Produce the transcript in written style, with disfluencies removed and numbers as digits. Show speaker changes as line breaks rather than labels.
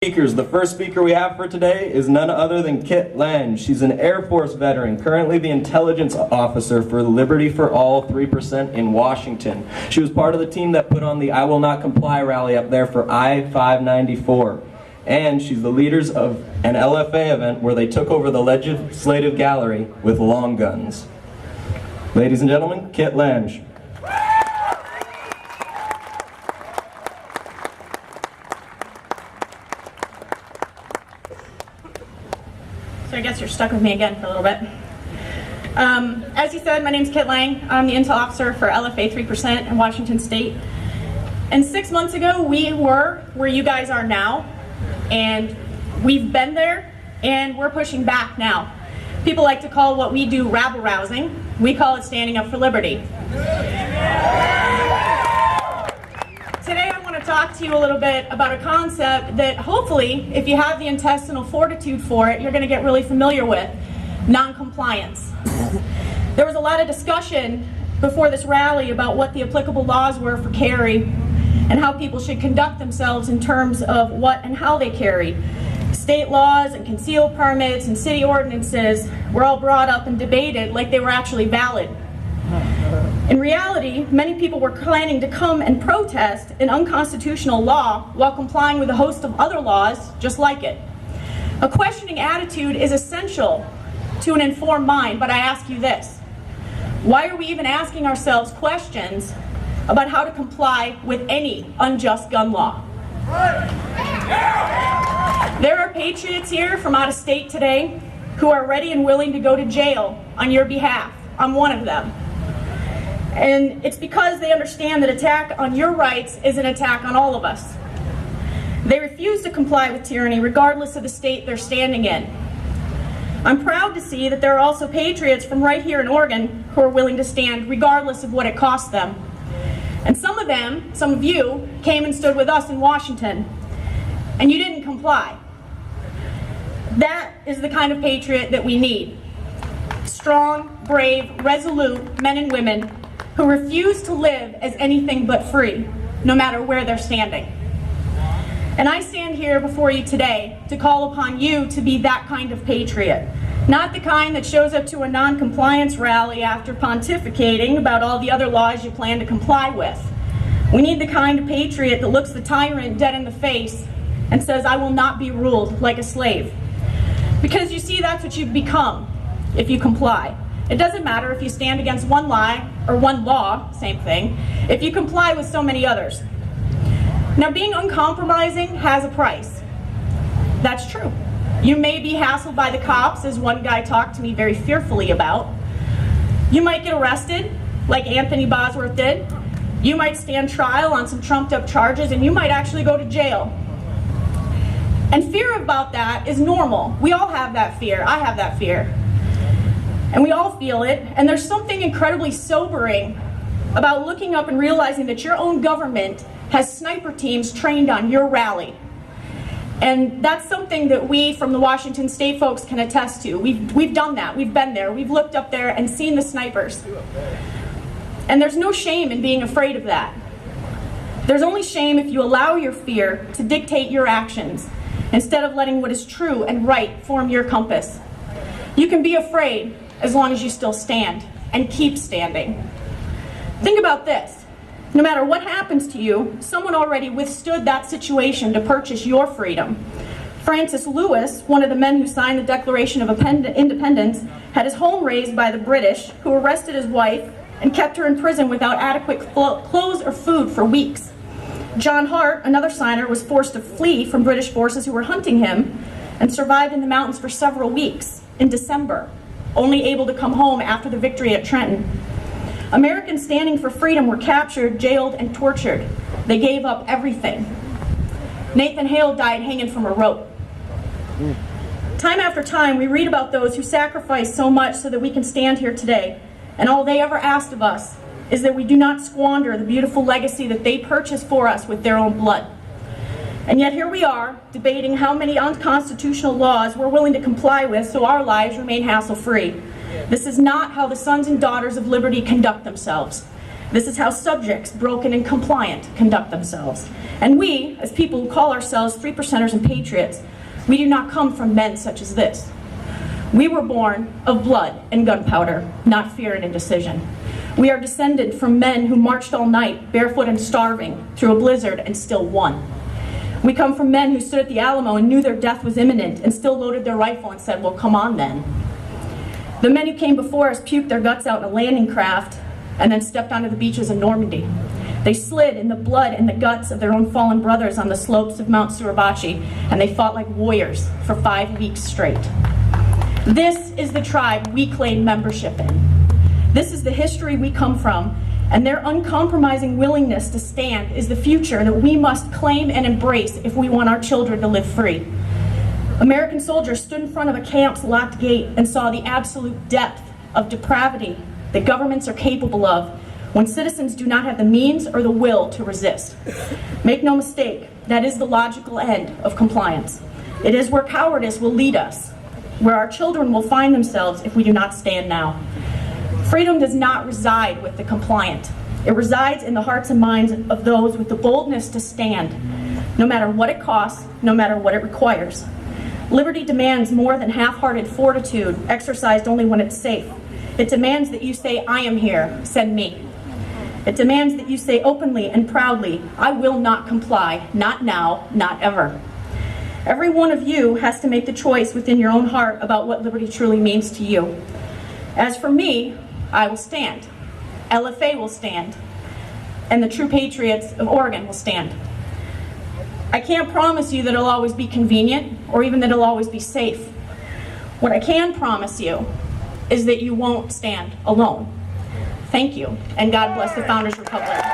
Speakers. The first speaker we have for today is none other than Kit Lange. She's an Air Force veteran, currently the intelligence officer for Liberty for All 3% in Washington. She was part of the team that put on the I Will Not Comply rally up there for I-594. And she's the leaders of an LFA event where they took over the legislative gallery with long guns. Ladies and gentlemen, Kit Lange.
So I guess you're stuck with me again for a little bit. As you said, my name's Kit Lange. I'm the Intel Officer for LFA 3% in Washington State. And 6 months ago, we were where you guys are now. And we've been there, and we're pushing back now. People like to call what we do rabble-rousing. We call it standing up for liberty. Today I want to talk to you a little bit about a concept that hopefully, if you have the intestinal fortitude for it, you're going to get really familiar with: non-compliance. There was a lot of discussion before this rally about what the applicable laws were for carry and how people should conduct themselves in terms of what and how they carry. State laws and concealed permits and city ordinances were all brought up and debated like they were actually valid. In reality, many people were planning to come and protest an unconstitutional law while complying with a host of other laws just like it. A questioning attitude is essential to an informed mind, but I ask you this: why are we even asking ourselves questions about how to comply with any unjust gun law? There are patriots here from out of state today who are ready and willing to go to jail on your behalf. I'm one of them. And it's because they understand that attack on your rights is an attack on all of us. They refuse to comply with tyranny regardless of the state they're standing in. I'm proud to see that there are also patriots from right here in Oregon who are willing to stand regardless of what it costs them. And some of them, some of you, came and stood with us in Washington, and you didn't comply. That is the kind of patriot that we need. Strong, brave, resolute men and women who refuse to live as anything but free, no matter where they're standing. And I stand here before you today to call upon you to be that kind of patriot. Not the kind that shows up to a non-compliance rally after pontificating about all the other laws you plan to comply with. We need the kind of patriot that looks the tyrant dead in the face and says, I will not be ruled like a slave. Because you see, that's what you've become if you comply. It doesn't matter if you stand against one lie or one law, same thing, if you comply with so many others. Now, being uncompromising has a price. That's true. You may be hassled by the cops, as one guy talked to me very fearfully about. You might get arrested, like Anthony Bosworth did. You might stand trial on some trumped up charges, and you might actually go to jail. And fear about that is normal. We all have that fear. I have that fear. And we all feel it. And there's something incredibly sobering about looking up and realizing that your own government has sniper teams trained on your rally. And that's something that we from the Washington State folks can attest to. We've done that. We've been there. We've looked up there and seen the snipers. And there's no shame in being afraid of that. There's only shame if you allow your fear to dictate your actions instead of letting what is true and right form your compass. You can be afraid as long as you still stand and keep standing. Think about this. No matter what happens to you, someone already withstood that situation to purchase your freedom. Francis Lewis, one of the men who signed the Declaration of Independence, had his home razed by the British, who arrested his wife and kept her in prison without adequate clothes or food for weeks. John Hart, another signer, was forced to flee from British forces who were hunting him and survived in the mountains for several weeks in December, only able to come home after the victory at Trenton. Americans standing for freedom were captured, jailed, and tortured. They gave up everything. Nathan Hale died hanging from a rope. Time after time, we read about those who sacrificed so much so that we can stand here today, and all they ever asked of us is that we do not squander the beautiful legacy that they purchased for us with their own blood. And yet here we are, debating how many unconstitutional laws we're willing to comply with so our lives remain hassle-free. This is not how the sons and daughters of liberty conduct themselves. This is how subjects, broken and compliant, conduct themselves. And we, as people who call ourselves 3%ers and patriots, we do not come from men such as this. We were born of blood and gunpowder, not fear and indecision. We are descended from men who marched all night, barefoot and starving, through a blizzard and still won. We come from men who stood at the Alamo and knew their death was imminent and still loaded their rifle and said, well, come on then. The men who came before us puked their guts out in a landing craft and then stepped onto the beaches of Normandy. They slid in the blood and the guts of their own fallen brothers on the slopes of Mount Suribachi, and they fought like warriors for 5 weeks straight. This is the tribe we claim membership in. This is the history we come from, and their uncompromising willingness to stand is the future that we must claim and embrace if we want our children to live free. American soldiers stood in front of a camp's locked gate and saw the absolute depth of depravity that governments are capable of when citizens do not have the means or the will to resist. Make no mistake, that is the logical end of compliance. It is where cowardice will lead us, where our children will find themselves if we do not stand now. Freedom does not reside with the compliant. It resides in the hearts and minds of those with the boldness to stand, no matter what it costs, no matter what it requires. Liberty demands more than half-hearted fortitude, exercised only when it's safe. It demands that you say, I am here, send me. It demands that you say openly and proudly, I will not comply, not now, not ever. Every one of you has to make the choice within your own heart about what liberty truly means to you. As for me, I will stand. LFA will stand. And the true patriots of Oregon will stand. I can't promise you that it'll always be convenient or even that it'll always be safe. What I can promise you is that you won't stand alone. Thank you, and God bless the Founders Republic.